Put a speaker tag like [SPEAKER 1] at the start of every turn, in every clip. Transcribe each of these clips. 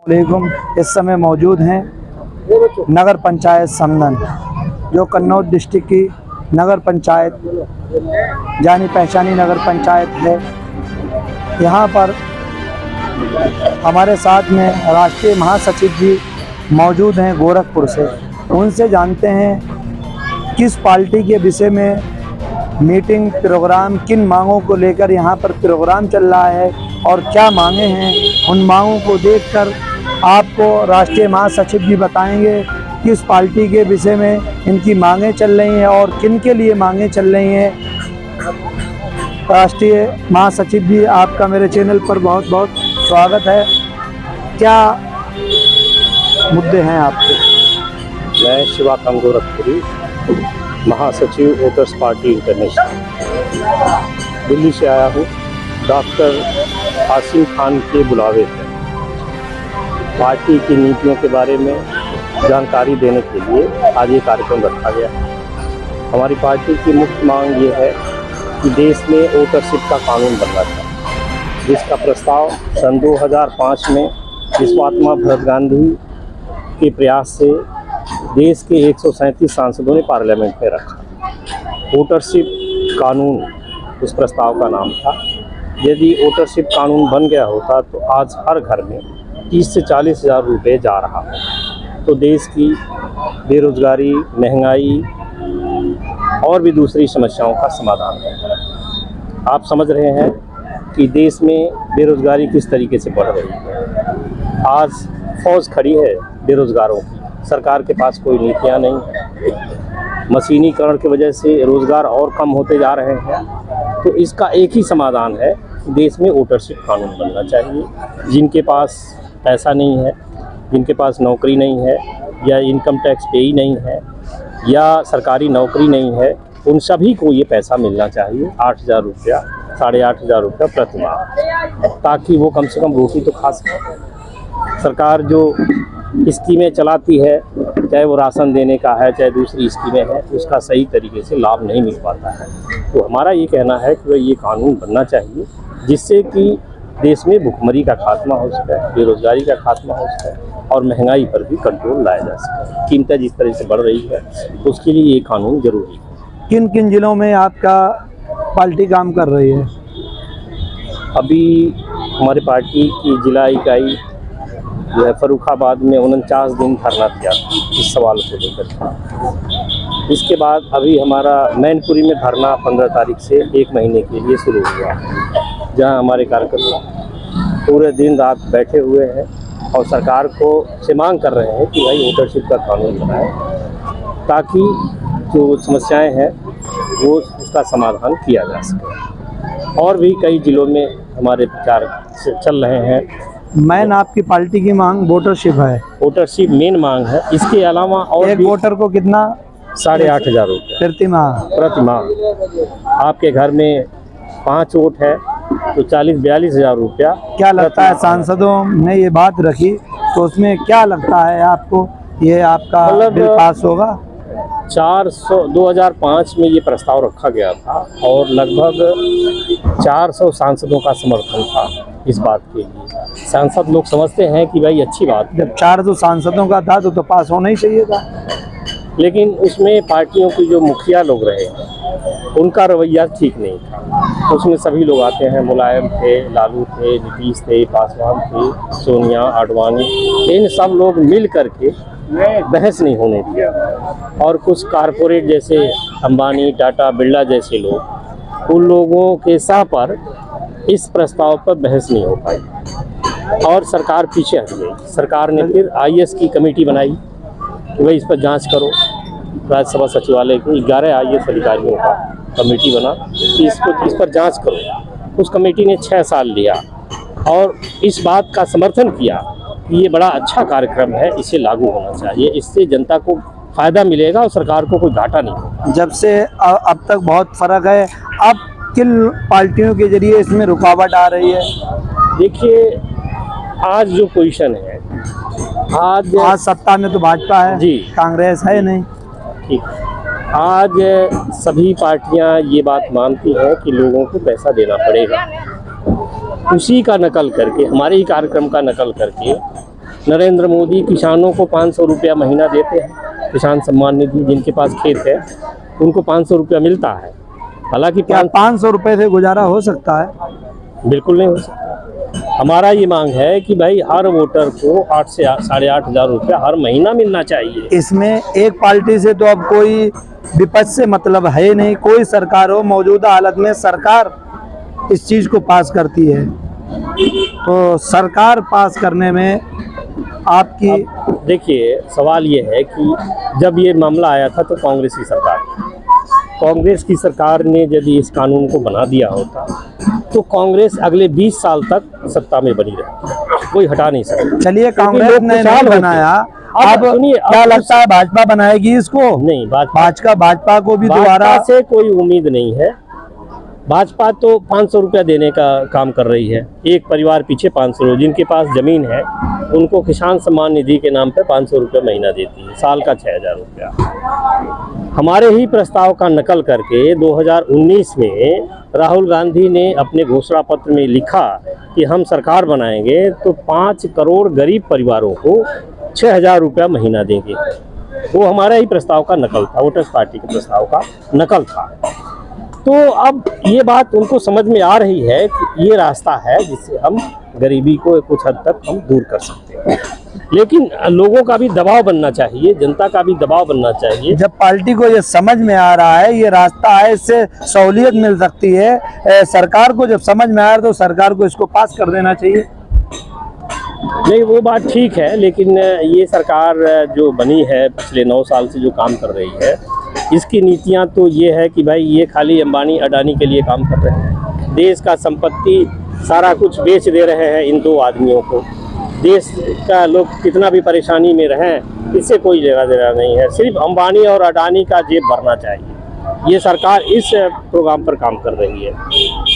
[SPEAKER 1] वालेकुम। इस समय मौजूद हैं नगर पंचायत समनन, जो कन्नौज डिस्ट्रिक्ट की नगर पंचायत जानी पहचानी नगर पंचायत है। यहाँ पर हमारे साथ में राष्ट्रीय महासचिव जी मौजूद हैं गोरखपुर से। उनसे जानते हैं किस पार्टी के विषय में मीटिंग प्रोग्राम, किन मांगों को लेकर यहाँ पर प्रोग्राम चल रहा है और क्या मांगे हैं। उन मांगों को देखकर आपको राष्ट्रीय महासचिव जी बताएंगे किस पार्टी के विषय में इनकी मांगें चल रही हैं और किन के लिए मांगें चल रही हैं। राष्ट्रीय महासचिव जी, आपका मेरे चैनल पर बहुत बहुत स्वागत है। क्या मुद्दे हैं आपके?
[SPEAKER 2] मैं शिवाकांत गोरखपुरी, महासचिव वोटर्स पार्टी इंटरनेशनल, दिल्ली से आया हूँ। डॉक्टर आसिम खान के बुलावे पर पार्टी की नीतियों के बारे में जानकारी देने के लिए आज ये कार्यक्रम रखा गया है। हमारी पार्टी की मुख्य मांग ये है कि देश में वोटरशिप का कानून बनना चाहिए, जिसका प्रस्ताव सन 2005 में विश्वात्मा भरत गांधी के प्रयास से देश के 137 सांसदों ने पार्लियामेंट में रखा। वोटरशिप कानून उस प्रस्ताव का नाम था। यदि वोटरशिप कानून बन गया होता तो आज हर घर में 30 से 40 हज़ार रुपये जा रहा है, तो देश की बेरोजगारी, महंगाई और भी दूसरी समस्याओं का समाधान है। आप समझ रहे हैं कि देश में बेरोजगारी किस तरीके से बढ़ रही है। आज फौज खड़ी है बेरोजगारों की, सरकार के पास कोई नीतियाँ नहीं है। मशीनीकरण की वजह से रोज़गार और कम होते जा रहे हैं। तो इसका एक ही समाधान है, देश में वोटरशिप कानून बनना चाहिए। जिनके पास पैसा नहीं है, जिनके पास नौकरी नहीं है, या इनकम टैक्स पे ही नहीं है, या सरकारी नौकरी नहीं है, उन सभी को ये पैसा मिलना चाहिए। 8,000 रुपया, 8,500 रुपया प्रति माह, ताकि वो कम से कम रोटी तो खा सकें। सरकार जो स्कीमें चलाती है, चाहे वो राशन देने का है, चाहे दूसरी स्कीमें हैं, उसका सही तरीके से लाभ नहीं मिल पाता है। तो हमारा ये कहना है कि ये कानून बनना चाहिए, जिससे कि देश में भुखमरी का खात्मा हो सके, बेरोजगारी का खात्मा हो सके और महंगाई पर भी कंट्रोल लाया जा सके। कीमतें जिस तरह से बढ़ रही है, उसके लिए ये कानून जरूरी है।
[SPEAKER 1] किन किन जिलों में आपका पार्टी काम कर रही है?
[SPEAKER 2] अभी हमारी पार्टी की जिला इकाई जो है फर्रुखाबाद में 49 दिन धरना दिया इस सवाल को लेकर। इसके बाद अभी हमारा मैनपुरी में धरना 15 तारीख से 1 महीने के लिए शुरू हुआ, जहां हमारे कार्यकर्ता पूरे दिन रात बैठे हुए हैं और सरकार को से मांग कर रहे हैं कि भाई वोटरशिप का कानून बनाए, ताकि जो समस्याएं हैं वो उसका समाधान किया जा सके। और भी कई जिलों में हमारे प्रचार चल रहे हैं।
[SPEAKER 1] मैन आपकी पार्टी की मांग वोटरशिप है?
[SPEAKER 2] वोटरशिप मेन मांग है। इसके अलावा और
[SPEAKER 1] एक वोटर को कितना?
[SPEAKER 2] 8,500 रुपये
[SPEAKER 1] प्रति माह।
[SPEAKER 2] आपके घर में 5 वोट है तो 40-42 हज़ार रुपया।
[SPEAKER 1] क्या लगता है, सांसदों ने ये बात रखी तो उसमें क्या लगता है आपको, ये आपका बिल पास होगा?
[SPEAKER 2] 2005 में ये प्रस्ताव रखा गया था और लगभग 400 सांसदों का समर्थन था इस बात के लिए। सांसद लोग समझते हैं कि भाई अच्छी बात,
[SPEAKER 1] जब 400 सांसदों का था तो पास होना ही चाहिए था।
[SPEAKER 2] लेकिन उसमें पार्टियों के जो मुखिया लोग रहे उनका रवैया ठीक नहीं था। उसमें सभी लोग आते हैं, मुलायम थे, लालू थे, नीतीश थे, पासवान थे, सोनिया, आडवाणी, इन सब लोग मिल करके बहस नहीं होने दिया। और कुछ कारपोरेट जैसे अंबानी, टाटा, बिरला जैसे लोग, उन लोगों के सह पर इस प्रस्ताव पर बहस नहीं हो पाई और सरकार पीछे हट गई। सरकार ने फिर IAS की कमेटी बनाई कि भाई इस पर जांच करो। राज्यसभा सचिवालय के 11 IAS अधिकारियों का कमेटी बना कि इस पर जांच करो। उस कमेटी ने 6 साल लिया और इस बात का समर्थन किया कि ये बड़ा अच्छा कार्यक्रम है, इसे लागू होना चाहिए, इससे जनता को फ़ायदा मिलेगा और सरकार को कोई घाटा नहीं होगा।
[SPEAKER 1] जब से अब तक बहुत फ़र्क है। अब किन पार्टियों के जरिए इसमें रुकावट आ रही है?
[SPEAKER 2] देखिए, आज जो पोजीशन है, आज
[SPEAKER 1] सत्ता में तो भाजपा है
[SPEAKER 2] जी,
[SPEAKER 1] कांग्रेस है नहीं।
[SPEAKER 2] ठीक, आज सभी पार्टियां ये बात मानती हैं कि लोगों को पैसा देना पड़ेगा। उसी का नकल करके, हमारे ही कार्यक्रम का नकल करके नरेंद्र मोदी किसानों को 500 रुपया महीना देते हैं, किसान सम्मान निधि, जिनके पास खेत है उनको 500 रुपया मिलता है। हालांकि
[SPEAKER 1] क्या 500 रुपये से गुजारा हो सकता है?
[SPEAKER 2] बिल्कुल नहीं हो सकता। हमारा ये मांग है कि भाई हर वोटर को 8 से 8,500 रुपया हर महीना मिलना चाहिए।
[SPEAKER 1] इसमें एक पार्टी से तो अब कोई विपक्ष से मतलब है नहीं, कोई सरकार हो, मौजूदा हालत में सरकार इस चीज़ को पास करती है, तो सरकार पास करने में आपकी
[SPEAKER 2] देखिए सवाल ये है कि जब ये मामला आया था तो कांग्रेस की सरकार थी। कांग्रेस की सरकार ने यदि इस कानून को बना दिया होता तो कांग्रेस अगले 20 साल तक सत्ता में बनी रहती, कोई हटा नहीं सकता।
[SPEAKER 1] चलिए, कांग्रेस ने नहीं बनाया, अब
[SPEAKER 2] सुनिए,
[SPEAKER 1] क्या लगता है भाजपा बनाएगी इसको?
[SPEAKER 2] नहीं,
[SPEAKER 1] भाजपा को भी दोबारा
[SPEAKER 2] से कोई उम्मीद नहीं है। भाजपा तो 500 रुपया देने का काम कर रही है, एक परिवार पीछे 500। जिनके पास ज़मीन है उनको किसान सम्मान निधि के नाम पे 500 रुपया महीना देती है, साल का 6,000 रुपया। हमारे ही प्रस्ताव का नकल करके 2019 में राहुल गांधी ने अपने घोषणा पत्र में लिखा कि हम सरकार बनाएंगे तो 5 करोड़ गरीब परिवारों को 6,000 रुपया महीना देंगे। वो हमारा ही प्रस्ताव का नकल था, वोटर्स पार्टी के प्रस्ताव का नकल था। तो अब ये बात उनको समझ में आ रही है कि ये रास्ता है जिससे हम गरीबी को कुछ हद तक हम दूर कर सकते हैं, लेकिन लोगों का भी दबाव बनना चाहिए, जनता का भी दबाव बनना चाहिए।
[SPEAKER 1] जब पार्टी को ये समझ में आ रहा है ये रास्ता है, इससे सहूलियत मिल सकती है, सरकार को जब समझ में आ रहा है तो सरकार को इसको पास कर देना चाहिए।
[SPEAKER 2] नहीं, वो बात ठीक है, लेकिन ये सरकार जो बनी है पिछले 9 साल से जो काम कर रही है, इसकी नीतियां तो ये है कि भाई ये खाली अंबानी अडानी के लिए काम कर रहे हैं। देश का संपत्ति सारा कुछ बेच दे रहे हैं इन 2 आदमियों को। देश का लोग कितना भी परेशानी में रहें, इससे कोई लेना देना नहीं है। सिर्फ अंबानी और अडानी का जेब भरना चाहिए। ये सरकार इस प्रोग्राम पर काम कर रही है।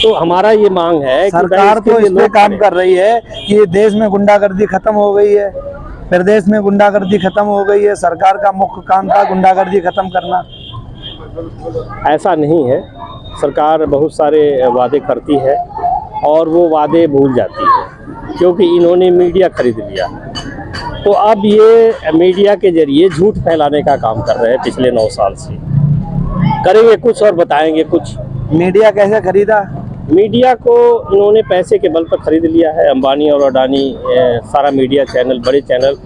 [SPEAKER 2] तो हमारा ये मांग है
[SPEAKER 1] सरकार तो इस पे काम कर रही है कि देश में गुंडागर्दी खत्म हो गई है, प्रदेश में गुंडागर्दी खत्म हो गई है। सरकार का मुख्य काम था गुंडागर्दी खत्म करना।
[SPEAKER 2] ऐसा नहीं है, सरकार बहुत सारे वादे करती है और वो वादे भूल जाती है, क्योंकि इन्होंने मीडिया खरीद लिया। तो अब ये मीडिया के जरिए झूठ फैलाने का काम कर रहे हैं पिछले 9 साल से। करेंगे कुछ और बताएंगे कुछ।
[SPEAKER 1] मीडिया कैसे खरीदा?
[SPEAKER 2] मीडिया को इन्होंने पैसे के बल पर खरीद लिया है। अंबानी और अडानी सारा मीडिया चैनल, बड़े चैनल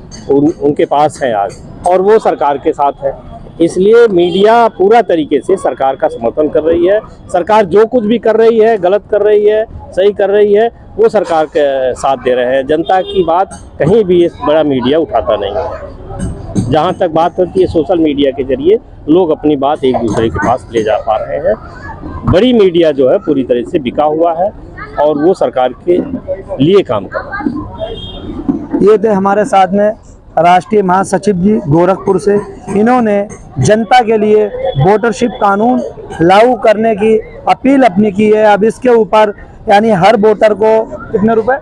[SPEAKER 2] उनके पास हैं आज, और वो सरकार के साथ है। इसलिए मीडिया पूरा तरीके से सरकार का समर्थन कर रही है। सरकार जो कुछ भी कर रही है, गलत कर रही है, सही कर रही है, वो सरकार के साथ दे रहे हैं। जनता की बात कहीं भी बड़ा मीडिया उठाता नहीं है। जहाँ तक बात होती है सोशल मीडिया के जरिए लोग अपनी बात एक दूसरे के पास ले जा पा रहे हैं। बड़ी मीडिया जो है पूरी तरह से बिका हुआ है और वो सरकार के लिए काम कर रहा है।
[SPEAKER 1] ये थे हमारे साथ में राष्ट्रीय महासचिव जी गोरखपुर से। इन्होंने जनता के लिए वोटरशिप कानून लागू करने की अपील अपनी की है। अब इसके ऊपर यानी हर वोटर को कितने रुपए?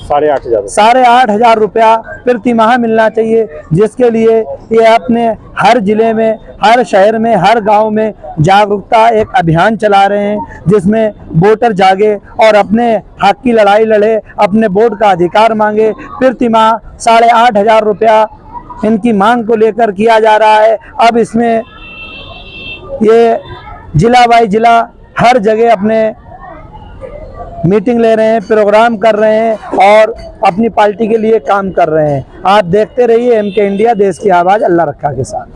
[SPEAKER 2] 8,500
[SPEAKER 1] रुपया प्रति माह मिलना चाहिए, जिसके लिए ये अपने हर जिले में, हर शहर में, हर गांव में जागरूकता एक अभियान चला रहे हैं, जिसमें वोटर जागे और अपने हक की लड़ाई लड़े, अपने वोट का अधिकार मांगे। प्रति माह 8,500 रुपया इनकी मांग को लेकर किया जा रहा है। अब इसमें ये जिला बाई जिला हर जगह अपने मीटिंग ले रहे हैं, प्रोग्राम कर रहे हैं और अपनी पार्टी के लिए काम कर रहे हैं। आप देखते रहिए MK इंडिया, देश की आवाज़ अल्लाह रखा के साथ।